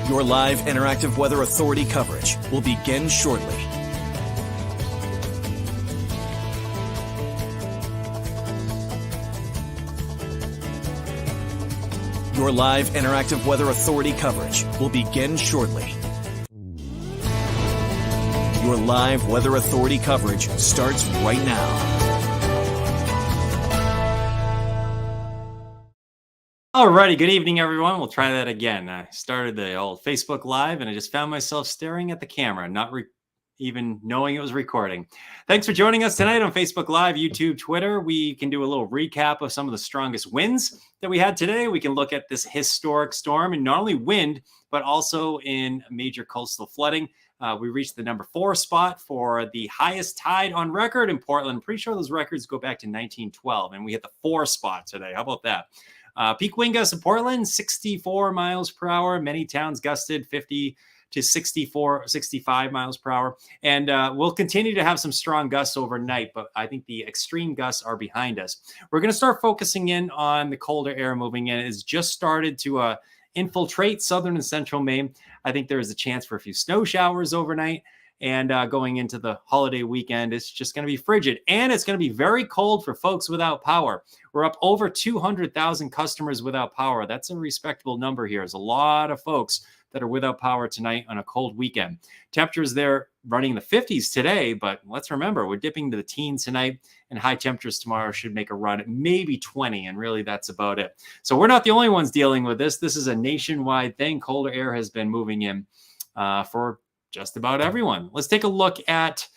Your live interactive Weather Authority coverage will begin shortly. Your live interactive Weather Authority coverage will begin shortly. Your live Weather Authority coverage starts right now. Alrighty, good evening, everyone. We'll try that again. I started the old Facebook Live, and I just found myself staring at the camera, not even knowing it was recording. Thanks for joining us tonight on Facebook Live, YouTube, Twitter. We can do a little recap of some of the strongest winds that we had today. We can look at this historic storm, and not only wind, but also in major coastal flooding. We reached the number 4 spot for the highest tide on record in Portland. I'm pretty sure those records go back to 1912, and we hit the 4 spot today. How about that? Peak wind gusts in Portland, 64 miles per hour. Many towns gusted 50 to 65 miles per hour. And we'll continue to have some strong gusts overnight, but I think the extreme gusts are behind us. We're going to start focusing in on the colder air moving in. It's just started to infiltrate southern and central Maine. I think there's a chance for a few snow showers overnight. And going into the holiday weekend, it's just going to be frigid. And it's going to be very cold for folks without power. We're up over 200,000 customers without power. That's a respectable number here. There's a lot of folks that are without power tonight on a cold weekend. Temperatures there running in the 50s today, but let's remember, we're dipping to the teens tonight, and high temperatures tomorrow should make a run at maybe 20, and really that's about it. So we're not the only ones dealing with this. This is a nationwide thing. Colder air has been moving in for just about everyone. Let's take a look at,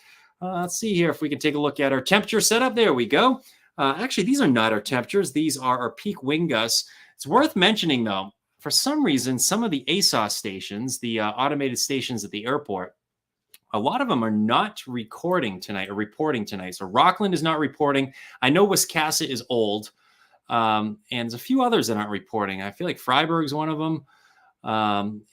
let's see here if we can take a look at our temperature setup. There we go. Actually, these are not our temperatures. These are our peak wind gusts. It's worth mentioning, though, for some reason, some of the ASOS stations, the automated stations at the airport, a lot of them are not recording tonight or reporting tonight. So Rockland is not reporting. I know Wiscasset is old, and there's a few others that aren't reporting. I feel like Freiburg's one of them.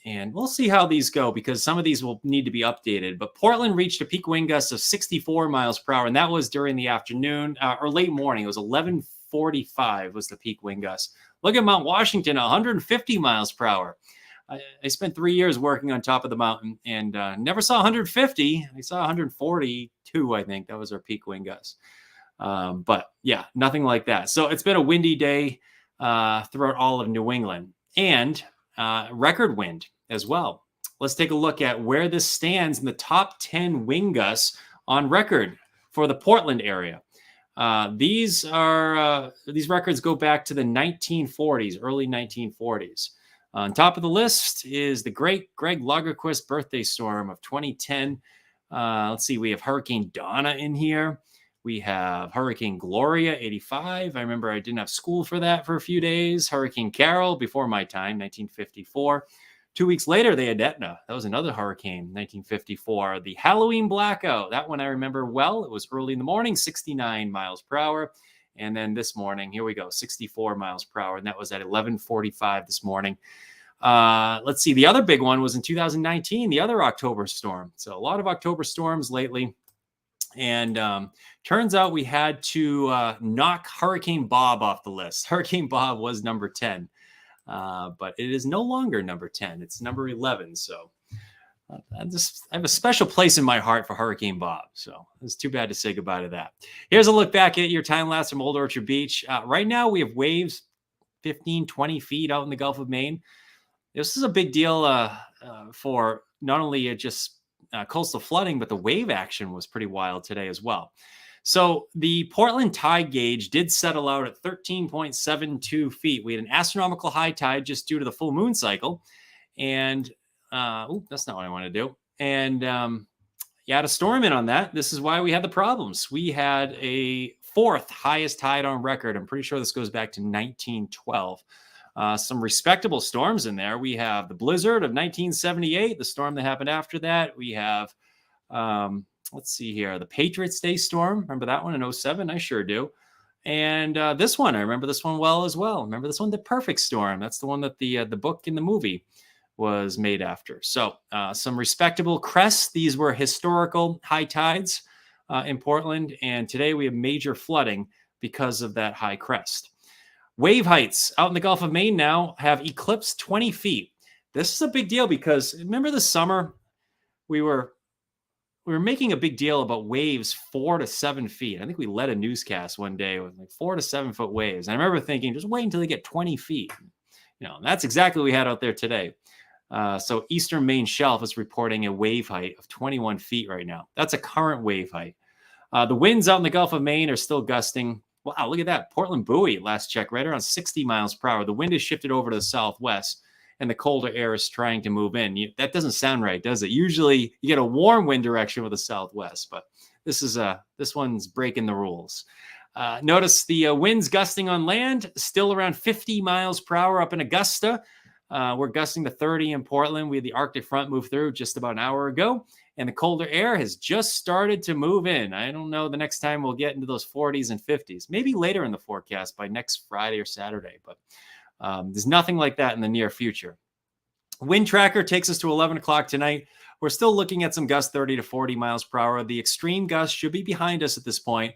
And we'll see how these go because some of these will need to be updated. But Portland reached a peak wind gust of 64 miles per hour, and that was during the afternoon or late morning. It was 11:45 was the peak wind gust. Look at Mount Washington, 150 miles per hour. I spent 3 years working on top of the mountain and never saw 150. I saw 142, I think. That was our peak wind gust. But yeah, nothing like that. So it's been a windy day throughout all of New England. And record wind as well. Let's take a look at where this stands in the top 10 wind gusts on record for the Portland area. These records go back to the 1940s, early 1940s. On top of the list is the great Greg Lagerquist birthday storm of 2010. Let's see, we have Hurricane Donna in here. We have Hurricane Gloria, 85. I remember I didn't have school for that for a few days. Hurricane Carol, before my time, 1954. 2 weeks later, they had Etna. That was another hurricane, 1954. The Halloween blackout, that one I remember well. It was early in the morning, 69 miles per hour. And then this morning, here we go, 64 miles per hour. And that was at 11:45 this morning. Let's see, the other big one was in 2019, the other October storm. So a lot of October storms lately. And turns out we had to knock Hurricane Bob off the list. Hurricane Bob was number 10, but it is no longer number 10. It's number 11. So I have a special place in my heart for Hurricane Bob. So it's too bad to say goodbye to that. Here's a look back at your time lapse from Old Orchard Beach. Right now we have waves 15, 20 feet out in the Gulf of Maine. This is a big deal for not only just coastal flooding, but the wave action was pretty wild today as well. So the Portland tide gauge did settle out at 13.72 feet. We had an astronomical high tide just due to the full moon cycle. And that's not what I want to do. And you had a storm in on that. This is why we had the problems. We had a 4th highest tide on record. I'm pretty sure this goes back to 1912. Some respectable storms in there. We have the blizzard of 1978, the storm that happened after that. We have, let's see here, the Patriots Day storm. Remember that one in 07? I sure do. And this one, I remember this one well as well. Remember this one, the Perfect Storm. That's the one that the book in the movie was made after. So some respectable crests. These were historical high tides in Portland. And today we have major flooding because of that high crest. Wave heights out in the Gulf of Maine now have eclipsed 20 feet. this is a big deal because remember the summer we were making a big deal about waves 4 to 7 feet. I think we led a newscast one day with like 4 to 7 foot waves. And I remember thinking, just wait until they get 20 feet. That's exactly what we had out there today. So Eastern Main Shelf is reporting a wave height of 21 feet right now. That's a current wave height. The winds out in the Gulf of Maine are still gusting. Wow, look at that. Portland buoy, last check, right around 60 miles per hour. The wind is shifted over to the southwest, and the colder air is trying to move in. That doesn't sound right, does it? Usually you get a warm wind direction with the southwest, but this one's breaking the rules. Notice the winds gusting on land, still around 50 miles per hour up in Augusta. We're gusting to 30 in Portland. We had the Arctic front move through just about an hour ago, and the colder air has just started to move in. I don't know the next time we'll get into those 40s and 50s, maybe later in the forecast by next Friday or Saturday, but there's nothing like that in the near future. Wind tracker takes us to 11 o'clock tonight. We're still looking at some gusts 30 to 40 miles per hour. The extreme gusts should be behind us at this point.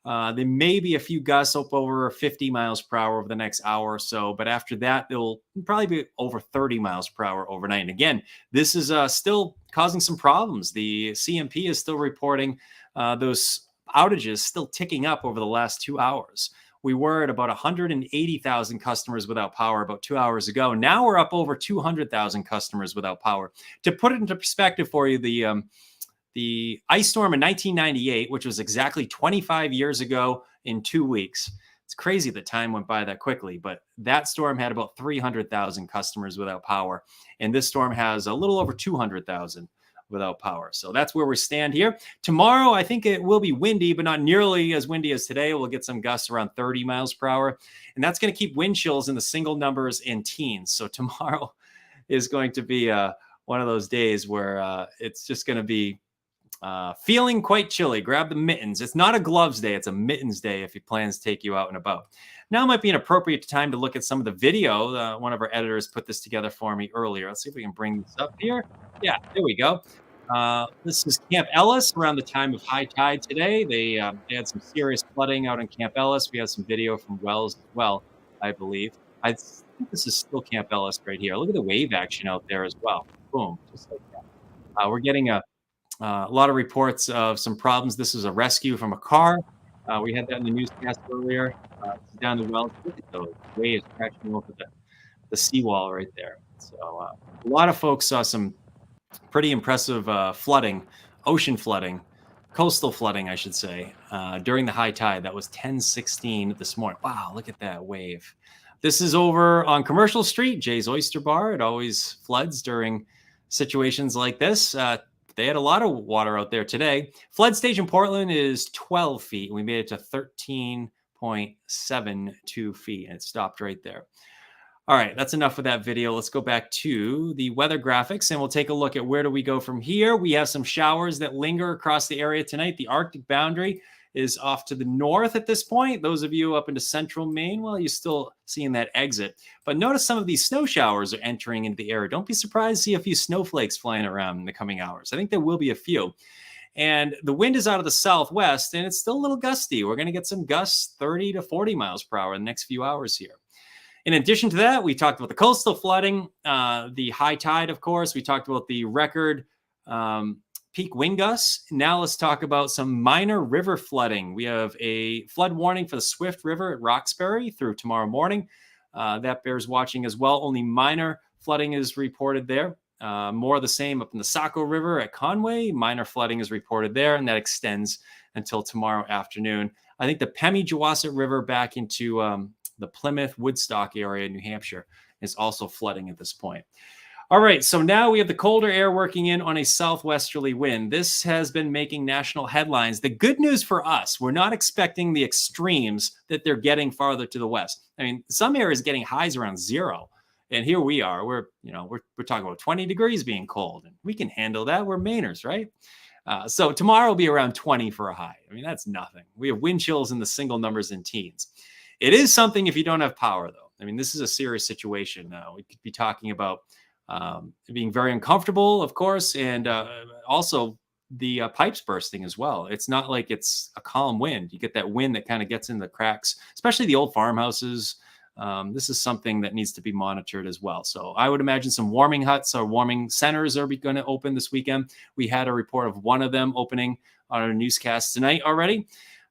There may be a few gusts up over 50 miles per hour over the next hour or so, but after that, they'll probably be over 30 miles per hour overnight. And again, this is still causing some problems. The CMP is still reporting those outages still ticking up over the last 2 hours. We were at about 180,000 customers without power about 2 hours ago. Now we're up over 200,000 customers without power. To put it into perspective for you, the ice storm in 1998, which was exactly 25 years ago in 2 weeks. It's crazy that time went by that quickly, but that storm had about 300,000 customers without power. And this storm has a little over 200,000 without power. So that's where we stand here. Tomorrow, I think it will be windy, but not nearly as windy as today. We'll get some gusts around 30 miles per hour. And that's going to keep wind chills in the single numbers and teens. So tomorrow is going to be one of those days where it's just going to be feeling quite chilly. Grab the mittens. It's not a gloves day. It's a mittens day if your plans take you out and about. Now might be an appropriate time to look at some of the video. One of our editors put this together for me earlier. Let's see if we can bring this up here. Yeah, there we go. This is Camp Ellis around the time of high tide today. They had some serious flooding out in Camp Ellis. We have some video from Wells as well, I believe. I think this is still Camp Ellis right here. Look at the wave action out there as well. Boom, just like that. We're getting a lot of reports of some problems. This is a rescue from a car. We had that in the newscast earlier. Down the Wells. Look at those waves crashing over the seawall right there. So a lot of folks saw some pretty impressive flooding, ocean flooding, coastal flooding, I should say, during the high tide. That was 10:16 this morning. Wow, look at that wave. This is over on Commercial Street, Jay's Oyster Bar. It always floods during situations like this. They had a lot of water out there today. Flood stage in Portland is 12 feet. We made it to 13.72 feet, and it stopped right there. All right, that's enough of that video. Let's go back to the weather graphics, and we'll take a look at where do we go from here. We have some showers that linger across the area tonight. The Arctic boundary is off to the north at this point. Those of you up into central Maine, well, you're still seeing that exit. But notice some of these snow showers are entering into the area. Don't be surprised to see a few snowflakes flying around in the coming hours. I think there will be a few. And the wind is out of the southwest, and it's still a little gusty. We're going to get some gusts 30 to 40 miles per hour in the next few hours here. In addition to that, we talked about the coastal flooding, the high tide, of course. We talked about the record peak wind gusts. Now let's talk about some minor river flooding. We have a flood warning for the Swift River at Roxbury through tomorrow morning. That bears watching as well. Only minor flooding is reported there. More of the same up in the Saco River at Conway. Minor flooding is reported there, and that extends until tomorrow afternoon. I think the Pemigewasset River back into the Plymouth, Woodstock area in New Hampshire is also flooding at this point. All right, so now we have the colder air working in on a southwesterly wind. This has been making national headlines. The good news for us, we're not expecting the extremes that they're getting farther to the west. I mean, some areas getting highs around 0. And here we are. We're talking about 20 degrees being cold, and we can handle that. We're Mainers, right? So tomorrow will be around 20 for a high. I mean, that's nothing. We have wind chills in the single numbers in teens. It is something if you don't have power, though. I mean, this is a serious situation. We could be talking about being very uncomfortable, of course, and also the pipes bursting as well. It's not like it's a calm wind. You get that wind that kind of gets in the cracks, especially the old farmhouses, This is something that needs to be monitored as well. So I would imagine some warming huts or warming centers are going to open this weekend. We had a report of one of them opening on our newscast tonight already.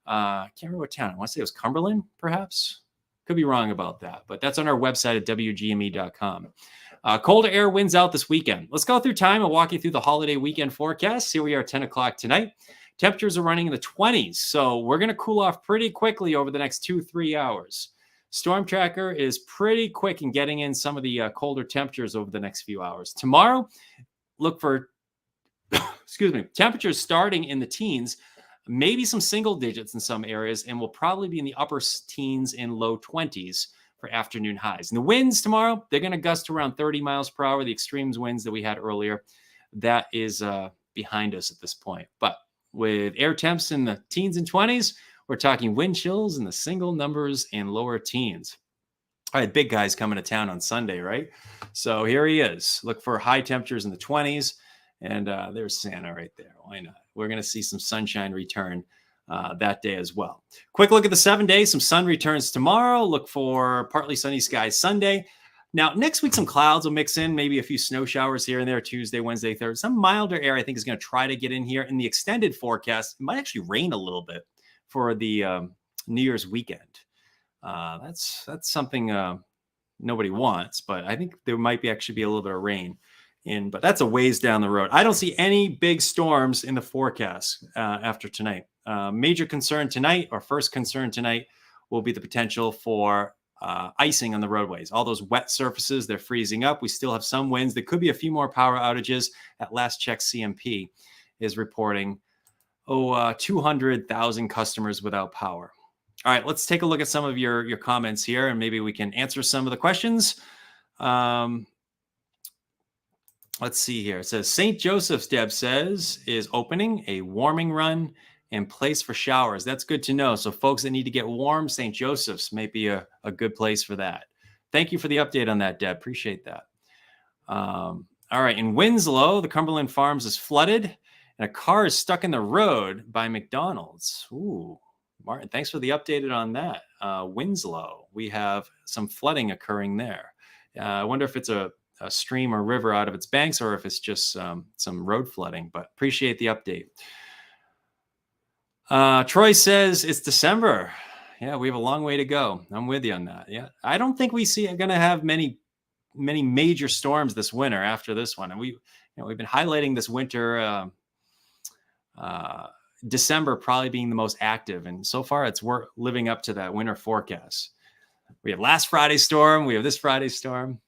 I can't remember what town. I want to say it was Cumberland, perhaps. Could be wrong about that, but that's on our website at WGME.com. Colder air winds out this weekend. Let's go through time and walk you through the holiday weekend forecast. Here we are, 10 o'clock tonight. Temperatures are running in the 20s, so we're going to cool off pretty quickly over the next 2-3 hours. Storm Tracker is pretty quick in getting in some of the colder temperatures over the next few hours. Tomorrow, look for, temperatures starting in the teens, maybe some single digits in some areas, and will probably be in the upper teens and low 20s for afternoon highs. And the winds tomorrow, they're going to gust around 30 miles per hour, the extremes winds that we had earlier. That is behind us at this point. But with air temps in the teens and 20s, we're talking wind chills in the single numbers and lower teens. All right, big guy's coming to town on Sunday, right? So here he is. Look for high temperatures in the 20s. And there's Santa right there. Why not? We're going to see some sunshine return that day as well. Quick look at the 7 days. Some sun returns tomorrow. Look for partly sunny skies Sunday. Now, next week, some clouds will mix in, maybe a few snow showers here and there, Tuesday, Wednesday, Thursday. Some milder air, I think, is going to try to get in here. In the extended forecast, it might actually rain a little bit for the New Year's weekend. That's something nobody wants, but I think there might actually be a little bit of rain. But that's a ways down the road. I don't see any big storms in the forecast after tonight. Major concern tonight, or first concern tonight, will be the potential for icing on the roadways. All those wet surfaces, they're freezing up. We still have some winds. There could be a few more power outages. At last check, CMP is reporting 200,000 customers without power. All right, let's take a look at some of your comments here, and maybe we can answer some of the questions. Let's see here. It says St. Joseph's, Deb says, is opening a warming run and place for showers. That's good to know. So folks that need to get warm, St. Joseph's may be a good place for that. Thank you for the update on that, Deb. Appreciate that. All right. In Winslow, the Cumberland Farms is flooded and a car is stuck in the road by McDonald's. Ooh, Martin, thanks for the update on that. Winslow, we have some flooding occurring there. I wonder if it's a stream or river out of its banks or if it's just some road flooding, but appreciate the update. Troy says it's December. Yeah, we have a long way to go. I'm with you on that. Yeah, I don't think we going to have many major storms this winter after this one. And we've been highlighting this winter, December probably being the most active, and so far we're living up to that winter forecast. We have last Friday's storm. We have this Friday's storm.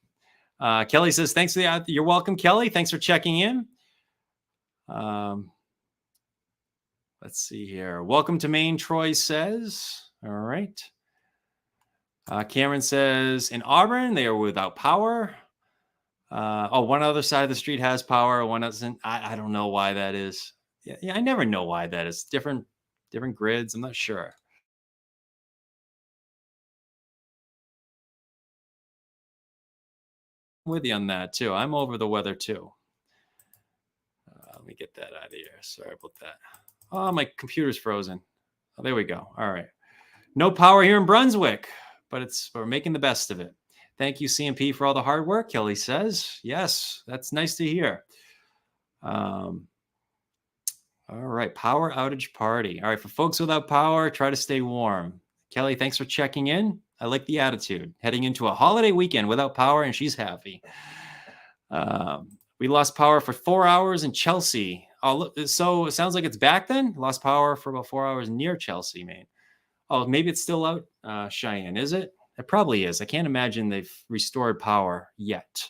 Kelly says, thanks for the, you're welcome, Kelly. Thanks for checking in. Let's see here. Welcome to Maine, Troy says. All right. Cameron says, in Auburn, they are without power. One other side of the street has power. One doesn't. I don't know why that is. Yeah, I never know why that is. Different grids. I'm not sure. I'm with you on that too. I'm over the weather too. Let me get that out of here. Sorry about that. Oh, my computer's frozen. Oh, there we go. All right. No power here in Brunswick, but we're making the best of it. Thank you, CMP, for all the hard work, Kelly says. Yes, that's nice to hear. All right. Power outage party. All right. For folks without power, try to stay warm. Kelly, thanks for checking in. I like the attitude. Heading into a holiday weekend without power, and she's happy. We lost power for 4 hours in Chelsea. Oh, so it sounds like it's back then? Lost power for about 4 hours near Chelsea, Maine. Oh, maybe it's still out, Cheyenne, is it? It probably is. I can't imagine they've restored power yet.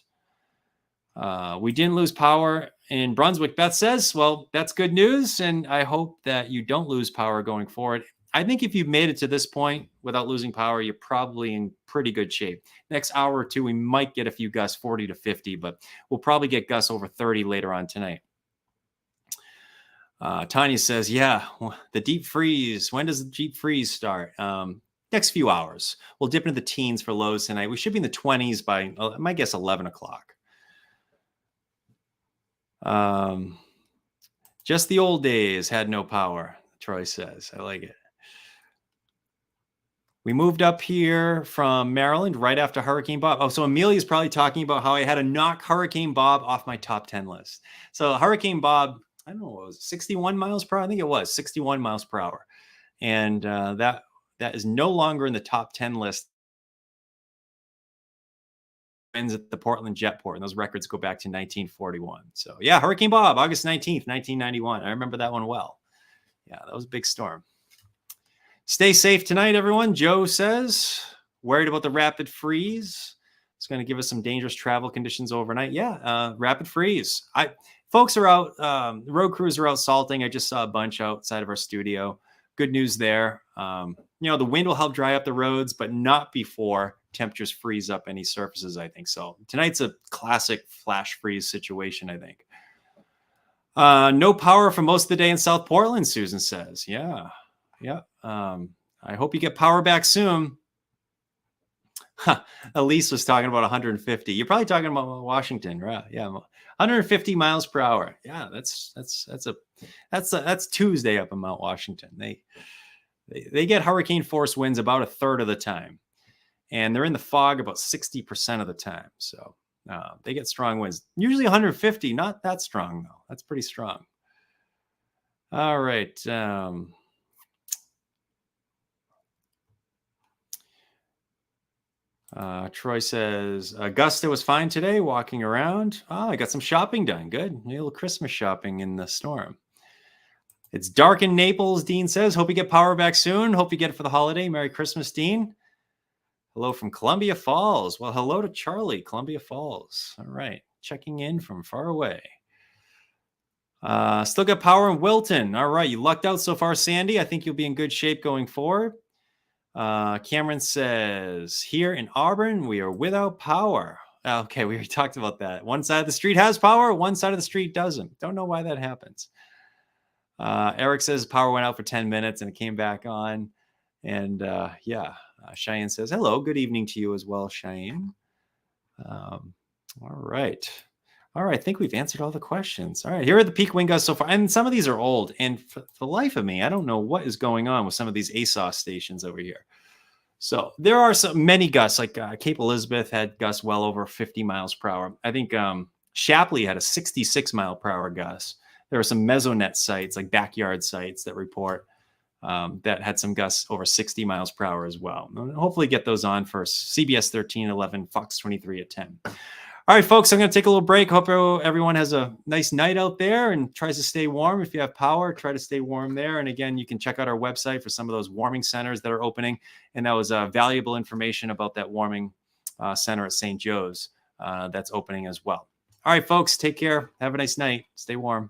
We didn't lose power in Brunswick, Beth says. Well, that's good news, and I hope that you don't lose power going forward. I think if you've made it to this point without losing power, you're probably in pretty good shape. Next hour or two, we might get a few gusts, 40 to 50, but we'll probably get gusts over 30 later on tonight. Tanya says, yeah, the deep freeze. When does the deep freeze start? Next few hours. We'll dip into the teens for lows tonight. We should be in the 20s by, I guess, 11 o'clock. Just the old days had no power, Troy says. I like it. We moved up here from Maryland right after Hurricane Bob. Oh, so Amelia's probably talking about how I had to knock Hurricane Bob off my top 10 list. So Hurricane Bob, I don't know what it was, 61 miles per hour? I think it was 61 miles per hour. And that is no longer in the top 10 list. Ends at the Portland Jetport, and those records go back to 1941. So yeah, Hurricane Bob, August 19th, 1991. I remember that one well. Yeah, that was a big storm. Stay safe tonight, everyone. Joe says, worried about the rapid freeze. It's going to give us some dangerous travel conditions overnight. Yeah, rapid freeze. Folks are out. Road crews are out salting. I just saw a bunch outside of our studio. Good news there. The wind will help dry up the roads, but not before temperatures freeze up any surfaces, I think. So tonight's a classic flash freeze situation, I think. No power for most of the day in South Portland, Susan says. Yeah. I hope you get power back soon. Elise was talking about 150. You're probably talking about Washington, right? Yeah, 150 miles per hour. Yeah, that's Tuesday up in Mount Washington. They get hurricane force winds about a third of the time, and they're in the fog about 60% of the time. So they get strong winds. Usually 150, not that strong though. That's pretty strong. All right. Troy says, Augusta was fine today, walking around. Oh, I got some shopping done. Good. A little Christmas shopping in the storm. It's dark in Naples, Dean says. Hope you get power back soon. Hope you get it for the holiday. Merry Christmas, Dean. Hello from Columbia Falls. Well, hello to Charlie, Columbia Falls. All right. Checking in from far away. Still got power in Wilton. All right. You lucked out so far, Sandy. I think you'll be in good shape going forward. Cameron says, here in Auburn, we are without power. Okay, we already talked about that. One side of the street has power, one side of the street doesn't. Don't know why that happens. Eric says power went out for 10 minutes and it came back on. And Cheyenne says, hello, good evening to you as well, Cheyenne. All right. I think we've answered all the questions. All right, here are the peak wind gusts so far. And some of these are old. And for the life of me, I don't know what is going on with some of these ASOS stations over here. So there are many gusts, like Cape Elizabeth had gusts well over 50 miles per hour. I think Shapley had a 66 mile per hour gust. There are some Mesonet sites, like backyard sites, that report that had some gusts over 60 miles per hour as well. And hopefully get those on for CBS 1311, Fox 23 at 10. All right, folks, I'm going to take a little break. Hope everyone has a nice night out there and tries to stay warm. If you have power, try to stay warm there. And again, you can check out our website for some of those warming centers that are opening. And that was valuable information about that warming center at St. Joe's that's opening as well. All right, folks, take care. Have a nice night. Stay warm.